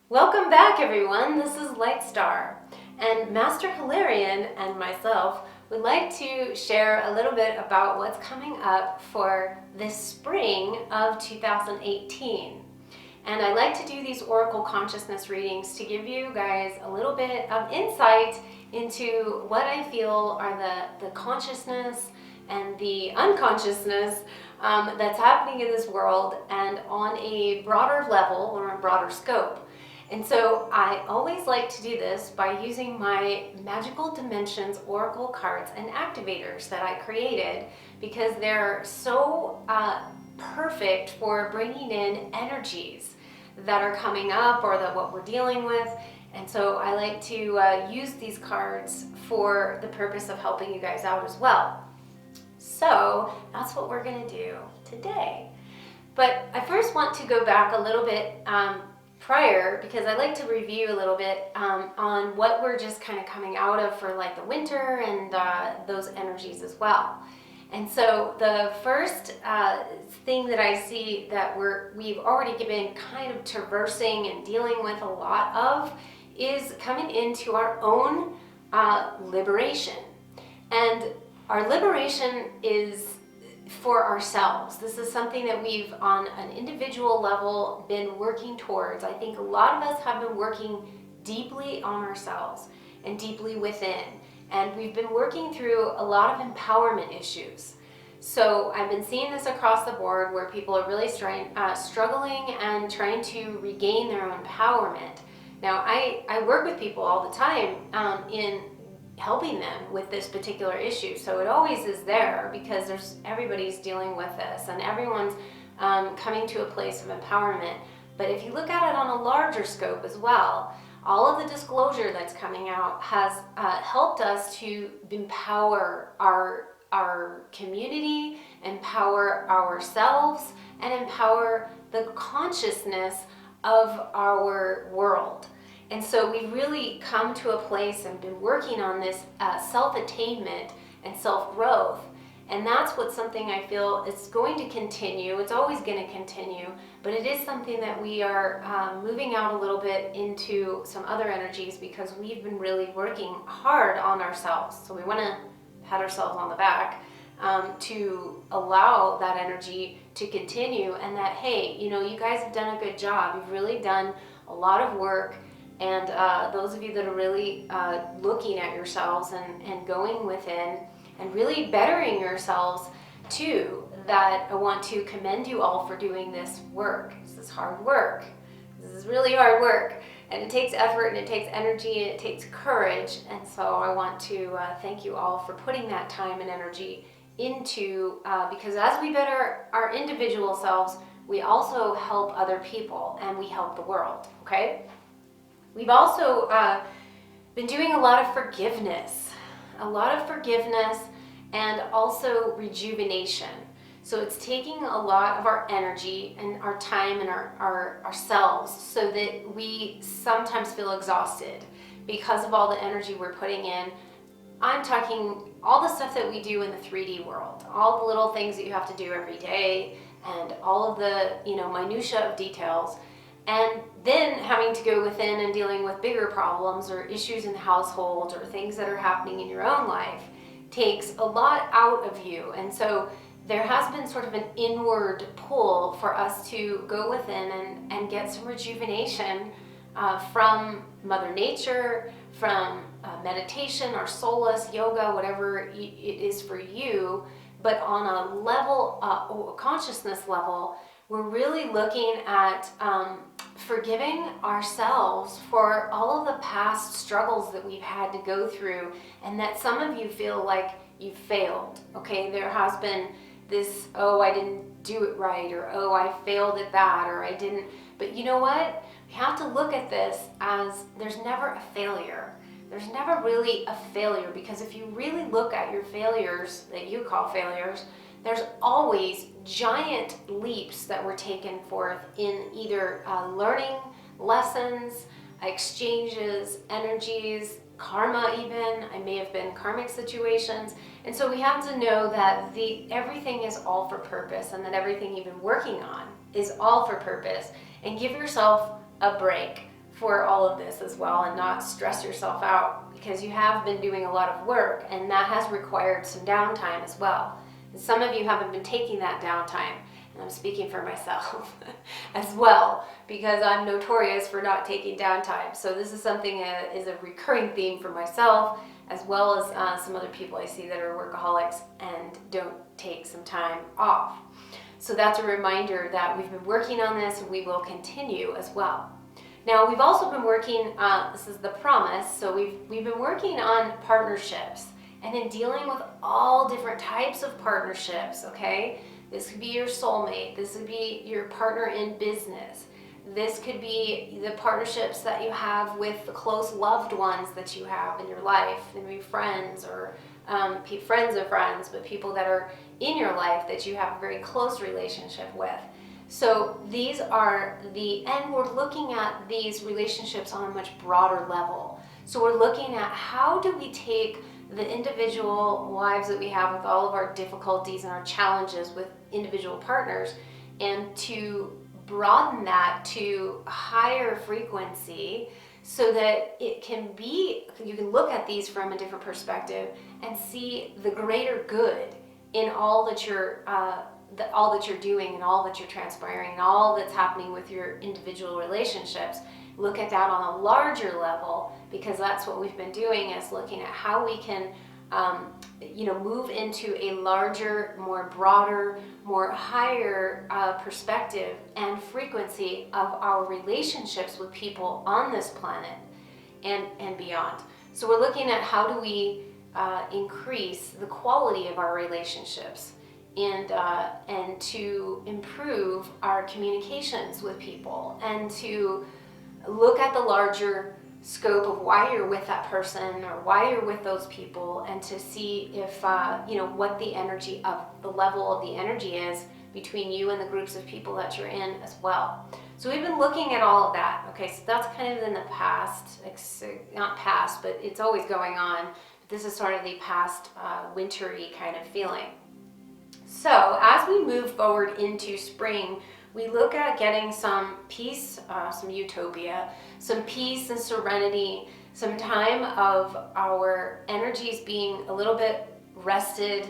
Welcome back, everyone. This is Lightstar, and Master Hilarion and myself would like to share a little bit about what's coming up for this spring of 2018. And I like to do these Oracle Consciousness readings to give you guys a little bit of insight into what I feel are the consciousness and the unconsciousness that's happening in this world and on a broader level or a broader scope. And so I always like to do this by using my Magical Dimensions Oracle cards and activators that I created, because they're so perfect for bringing in energies that are coming up or that what we're dealing with. And so I like to use these cards for the purpose of helping you guys out as well. So that's what we're going to do today. But I first want to go back a little bit prior, because I like to review a little bit on what we're just kind of coming out of for like the winter and those energies as well. And so the first thing that I see that we've already been kind of traversing and dealing with a lot of is coming into our own liberation. And our liberation is for ourselves. This is something that we've on an individual level been working towards. I think a lot of us have been working deeply on ourselves and deeply within. And we've been working through a lot of empowerment issues. So I've been seeing this across the board where people are really struggling and trying to regain their own empowerment. Now, I work with people all the time in helping them with this particular issue. So it always is there because everybody's dealing with this and everyone's coming to a place of empowerment. But if you look at it on a larger scope as well, all of the disclosure that's coming out has helped us to empower our community, empower ourselves, and empower the consciousness of our world. And so we've really come to a place and been working on this self-attainment and self-growth. And that's something I feel it's going to continue. It's always going to continue. But it is something that we are moving out a little bit into some other energies because we've been really working hard on ourselves. So we want to pat ourselves on the back to allow that energy to continue, and that, hey, you guys have done a good job. You've really done a lot of work. And those of you that are really looking at yourselves and going within and really bettering yourselves too, that I want to commend you all for doing this work. This is hard work. This is really hard work. And it takes effort and it takes energy and it takes courage. And so I want to thank you all for putting that time and energy into, because as we better our individual selves, we also help other people and we help the world, okay? We've also been doing a lot of forgiveness and also rejuvenation. So it's taking a lot of our energy and our time and ourselves, so that we sometimes feel exhausted because of all the energy we're putting in. I'm talking all the stuff that we do in the 3D world, all the little things that you have to do every day and all of the minutia of details. And then having to go within and dealing with bigger problems or issues in the household or things that are happening in your own life takes a lot out of you. And so there has been sort of an inward pull for us to go within and get some rejuvenation from Mother Nature, from meditation or solace, yoga, whatever it is for you. But on a level, consciousness level, we're really looking at forgiving ourselves for all of the past struggles that we've had to go through, and that some of you feel like you failed. Okay, there has been this, oh, I didn't do it right, or oh, I failed at that, or I didn't. But you know what? We have to look at this as there's never a failure. There's never really a failure, because if you really look at your failures that you call failures, there's always giant leaps that were taken forth in either learning lessons, exchanges, energies, karma even. I may have been karmic situations. And so we have to know that everything is all for purpose, and that everything you've been working on is all for purpose. And give yourself a break for all of this as well, and not stress yourself out, because you have been doing a lot of work and that has required some downtime as well. And some of you haven't been taking that downtime, and I'm speaking for myself as well, because I'm notorious for not taking downtime. So this is something that is a recurring theme for myself, as well as some other people I see that are workaholics and don't take some time off. So that's a reminder that we've been working on this, and we will continue as well. Now, we've also been working, this is the promise, so we've been working on partnerships, and in dealing with all different types of partnerships, okay? This could be your soulmate, this could be your partner in business, this could be the partnerships that you have with the close loved ones that you have in your life, maybe friends or friends of friends, but people that are in your life that you have a very close relationship with. So these are and we're looking at these relationships on a much broader level. So we're looking at how do we take the individual lives that we have with all of our difficulties and our challenges with individual partners, and to broaden that to a higher frequency, so that it can be, you can look at these from a different perspective and see the greater good in all that you're doing and all that you're transpiring and all that's happening with your individual relationships. Look at that on a larger level, because that's what we've been doing, is looking at how we can move into a larger, more broader, more higher perspective and frequency of our relationships with people on this planet and beyond. So we're looking at how do we increase the quality of our relationships, and to improve our communications with people, and to look at the larger scope of why you're with that person or why you're with those people, and to see if what the energy of the level of the energy is between you and the groups of people that you're in as well. So we've been looking at all of that. Okay, so that's kind of in the past, not past, but it's always going on. This is sort of the past wintry kind of feeling. So as we move forward into spring, we look at getting some peace, some utopia, some peace and serenity, some time of our energies being a little bit rested,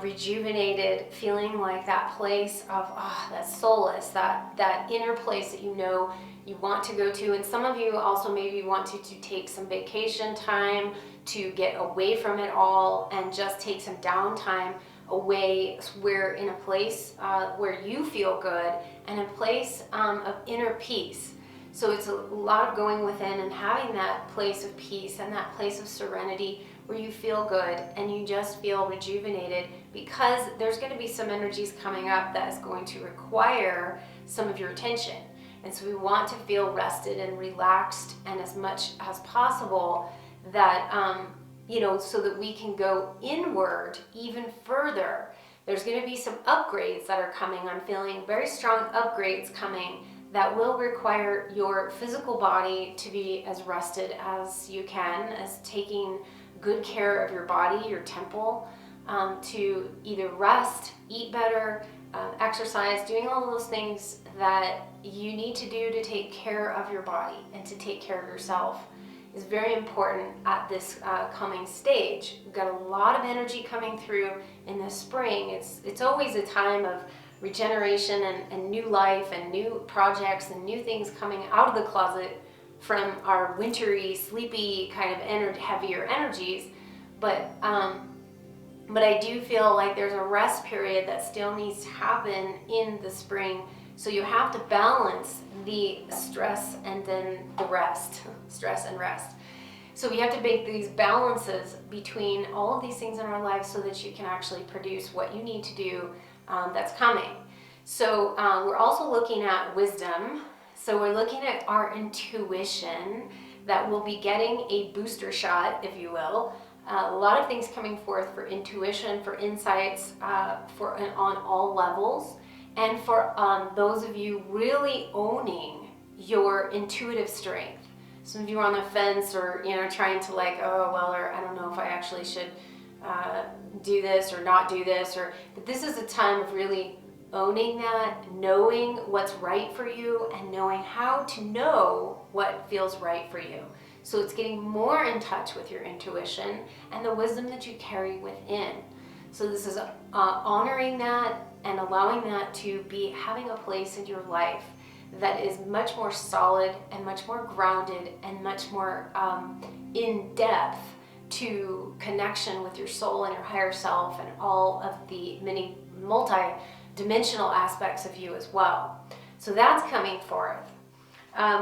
rejuvenated, feeling like that place of that solace, that inner place that you know you want to go to. And some of you also maybe want to take some vacation time to get away from it all and just take some downtime away, where in a place where you feel good and a place of inner peace. So it's a lot of going within and having that place of peace and that place of serenity where you feel good and you just feel rejuvenated, because there's going to be some energies coming up that is going to require some of your attention. And so we want to feel rested and relaxed, and as much as possible that so that we can go inward even further. There's going to be some upgrades that are coming. I'm feeling very strong upgrades coming that will require your physical body to be as rested as you can, as taking good care of your body, your temple, to either rest, eat better, exercise, doing all of those things that you need to do to take care of your body and to take care of yourself is very important at this coming stage. We've got a lot of energy coming through in the spring. It's always a time of regeneration and new life and new projects and new things coming out of the closet from our wintry, sleepy kind of heavier energies. But I do feel like there's a rest period that still needs to happen in the spring. So you have to balance the stress and then the rest, stress and rest. So we have to make these balances between all of these things in our lives so that you can actually produce what you need to do that's coming. So we're also looking at wisdom. So we're looking at our intuition, that we'll be getting a booster shot, if you will. A lot of things coming forth for intuition, for insights, on all levels. And for those of you really owning your intuitive strength. Some of you are on the fence, or trying to or I don't know if I actually should do this or not do this, but this is a time of really owning that, knowing what's right for you, and knowing how to know what feels right for you. So it's getting more in touch with your intuition and the wisdom that you carry within. So this is honoring that and allowing that to be having a place in your life that is much more solid and much more grounded and much more in depth to connection with your soul and your higher self and all of the many multi-dimensional aspects of you as well. So that's coming forth.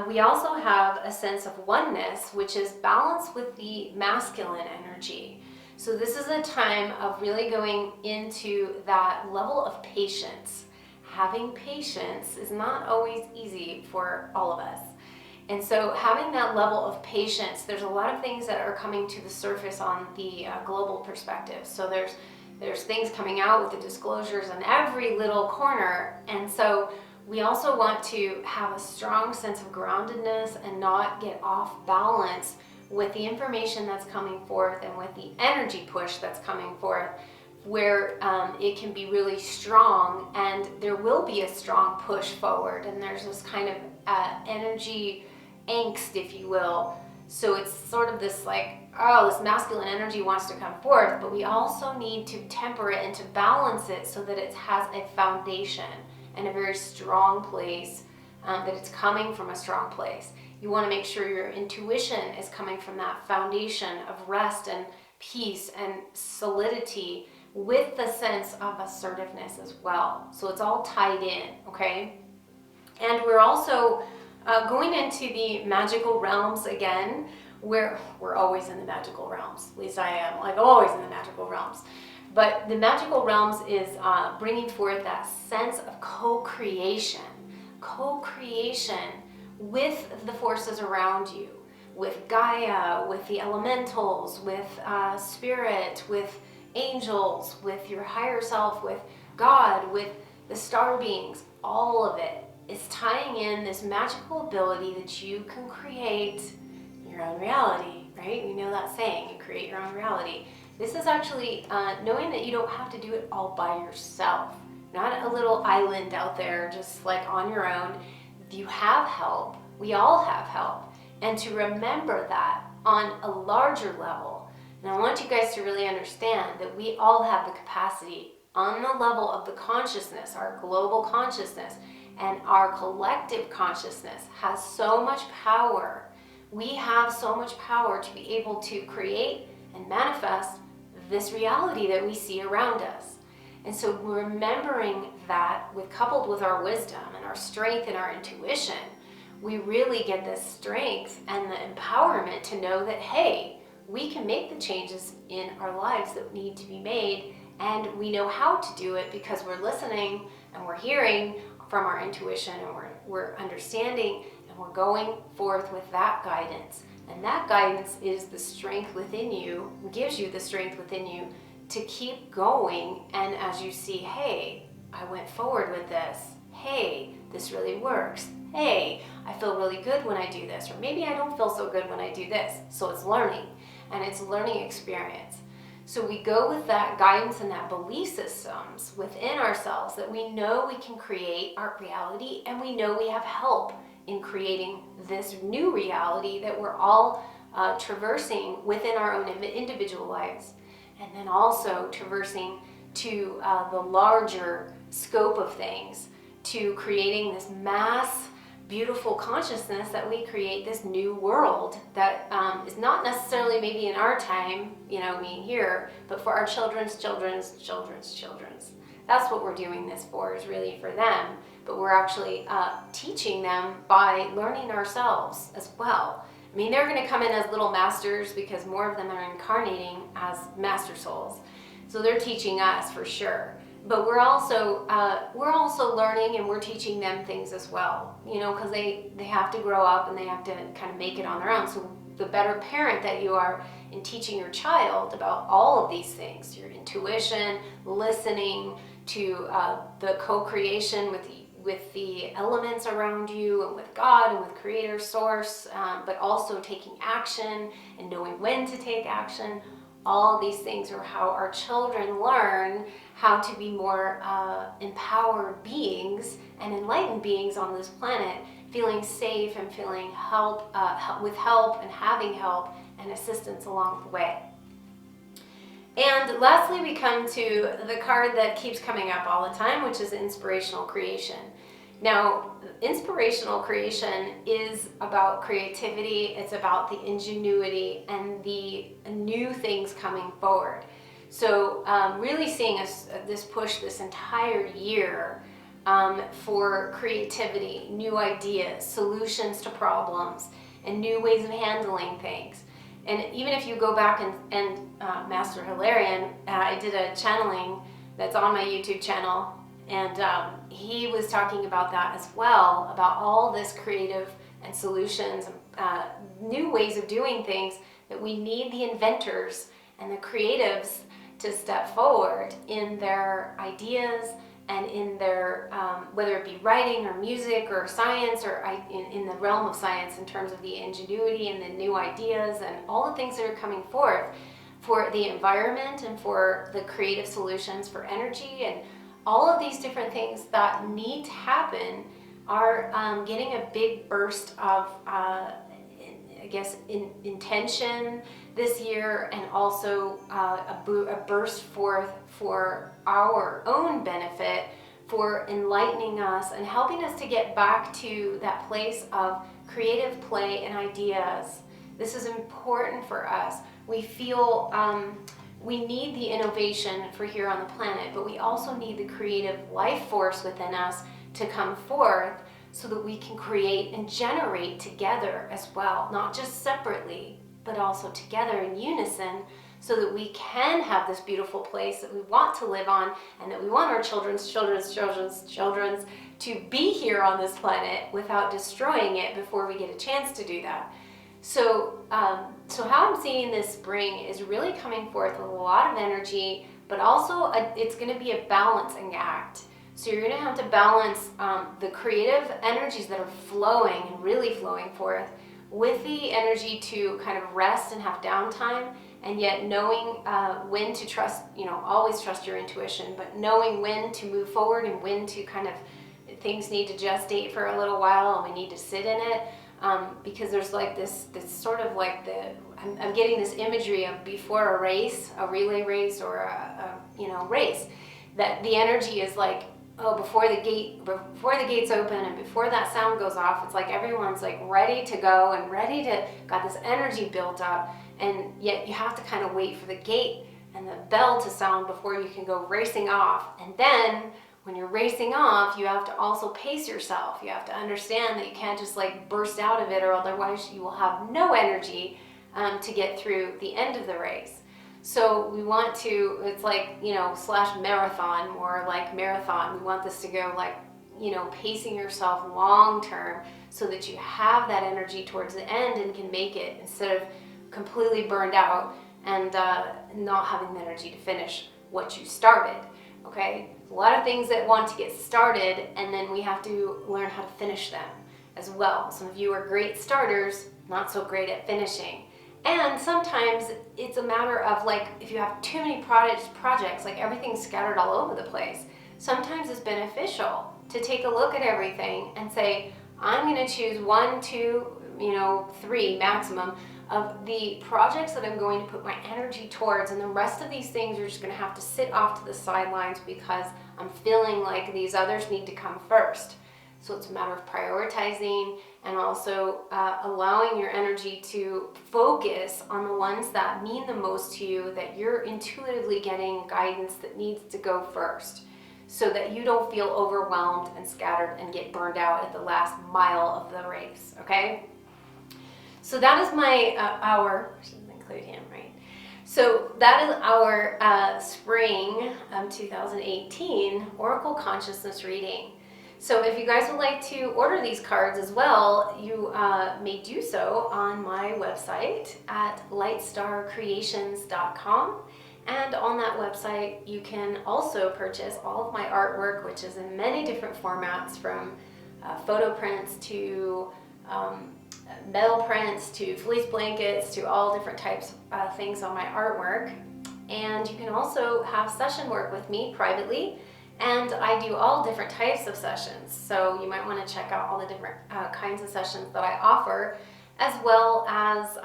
We also have a sense of oneness, which is balance with the masculine energy. So this is a time of really going into that level of patience. Having patience is not always easy for all of us. And so having that level of patience, there's a lot of things that are coming to the surface on the global perspective. So there's things coming out with the disclosures in every little corner. And so we also want to have a strong sense of groundedness and not get off balance with the information that's coming forth and with the energy push that's coming forth, where it can be really strong, and there will be a strong push forward, and there's this kind of energy angst, if you will. So it's sort of this like, oh, this masculine energy wants to come forth, but we also need to temper it and to balance it so that it has a foundation and a very strong place, that it's coming from a strong place. You want to make sure your intuition is coming from that foundation of rest and peace and solidity, with the sense of assertiveness as well. So it's all tied in, okay? And we're also going into the magical realms again, where we're always in the magical realms. At least I am, like always in the magical realms. But the magical realms is bringing forth that sense of co-creation with the forces around you, with Gaia, with the elementals, with spirit, with angels, with your higher self, with God, with the star beings. All of it is tying in this magical ability that you can create your own reality, right? You know that saying, you create your own reality. This is actually knowing that you don't have to do it all by yourself. Not a little island out there just like on your own. You have help. We all have help. And to remember that on a larger level. And I want you guys to really understand that we all have the capacity on the level of the consciousness, our global consciousness, and our collective consciousness has so much power. We have so much power to be able to create and manifest this reality that we see around us. And so remembering that, coupled with our wisdom and our strength and our intuition, we really get this strength and the empowerment to know that, hey, we can make the changes in our lives that need to be made, and we know how to do it because we're listening and we're hearing from our intuition, and we're understanding, and we're going forth with that guidance. And that guidance is the strength within you, gives you the strength within you to keep going. And as you see, hey, I went forward with this. Hey, this really works. Hey, I feel really good when I do this. Or maybe I don't feel so good when I do this. So it's learning, and it's a learning experience. So we go with that guidance and that belief systems within ourselves that we know we can create our reality, and we know we have help in creating this new reality that we're all traversing within our own individual lives, and then also traversing to the larger scope of things, to creating this mass beautiful consciousness that we create this new world that is not necessarily maybe in our time, here, but for our children's children's children's children's. That's what we're doing this for, is really for them, but we're actually teaching them by learning ourselves as well. I mean, they're going to come in as little masters because more of them are incarnating as master souls. So they're teaching us for sure. But we're also learning, and we're teaching them things as well, because they have to grow up and they have to kind of make it on their own. So the better parent that you are in teaching your child about all of these things, your intuition, listening to the co-creation with the elements around you and with God and with Creator Source, but also taking action and knowing when to take action. all these things, or how our children learn how to be more empowered beings and enlightened beings on this planet, feeling safe and feeling with help and having help and assistance along the way. And lastly, we come to the card that keeps coming up all the time, which is Inspirational Creation. Now, Inspirational Creation is about creativity, it's about the ingenuity and the new things coming forward. So really seeing this push this entire year for creativity, new ideas, solutions to problems, and new ways of handling things. And even if you go back and Master Hilarion, I did a channeling that's on my YouTube channel, and he was talking about that as well, about all this creative and solutions, new ways of doing things, that we need the inventors and the creatives to step forward in their ideas and in their, whether it be writing or music or science, or in the realm of science in terms of the ingenuity and the new ideas and all the things that are coming forth for the environment and for the creative solutions for energy, and all of these different things that need to happen are getting a big burst of, intention this year, and also a burst forth for our own benefit, for enlightening us and helping us to get back to that place of creative play and ideas. This is important for us. We feel we need the innovation for here on the planet, but we also need the creative life force within us to come forth so that we can create and generate together as well, not just separately, but also together in unison, so that we can have this beautiful place that we want to live on, and that we want our children's to be here on this planet without destroying it before we get a chance to do that. So how I'm seeing this spring is really coming forth with a lot of energy, but also it's going to be a balancing act. So you're going to have to balance the creative energies that are flowing and really flowing forth with the energy to kind of rest and have downtime, and yet knowing when to trust, always trust your intuition, but knowing when to move forward and when to kind of, things need to gestate for a little while and we need to sit in it. Because there's like this sort of like I'm getting this imagery of before a race, a relay race, or a race, that the energy is like, before the gates open and before that sound goes off, it's like everyone's like ready to go and got this energy built up, and yet you have to kind of wait for the gate and the bell to sound before you can go racing off. And then when you're racing off, you have to also pace yourself. You have to understand that you can't just like burst out of it, or otherwise you will have no energy to get through the end of the race. So we want to, it's like, slash marathon, more like marathon. We want this to go like, pacing yourself long term, so that you have that energy towards the end and can make it, instead of completely burned out and not having the energy to finish what you started. Okay, a lot of things that want to get started, and then we have to learn how to finish them as well. Some of you are great starters, not so great at finishing. And sometimes it's a matter of like, if you have too many projects, like everything's scattered all over the place, sometimes it's beneficial to take a look at everything and say, I'm going to choose 1, 2, 3 maximum of the projects that I'm going to put my energy towards, and the rest of these things are just going to have to sit off to the sidelines because I'm feeling like these others need to come first. So it's a matter of prioritizing, and also allowing your energy to focus on the ones that mean the most to you, that you're intuitively getting guidance that needs to go first, so that you don't feel overwhelmed and scattered and get burned out at the last mile of the race, okay? So that is my, I should include him, right? So that is our spring 2018 Oracle Consciousness reading. So if you guys would like to order these cards as well, you may do so on my website at lightstarcreations.com. And on that website, you can also purchase all of my artwork, which is in many different formats, from photo prints to metal prints to fleece blankets to all different types of things on my artwork. And you can also have session work with me privately, and I do all different types of sessions. So you might want to check out all the different kinds of sessions that I offer, as well as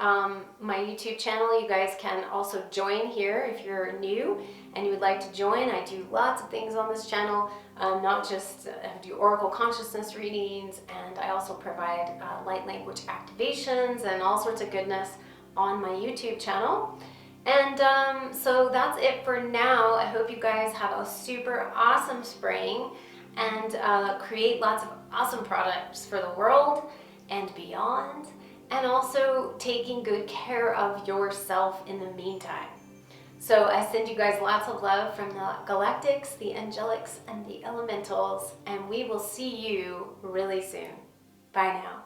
my YouTube channel. You guys can also join here if you're new and you would like to join. I do lots of things on this channel, not just do Oracle Consciousness readings, and I also provide light language activations and all sorts of goodness on my YouTube channel. And so that's it for now. I hope you guys have a super awesome spring and create lots of awesome products for the world and beyond, and also taking good care of yourself in the meantime. So I send you guys lots of love from the galactics, the angelics, and the elementals, and we will see you really soon. Bye now.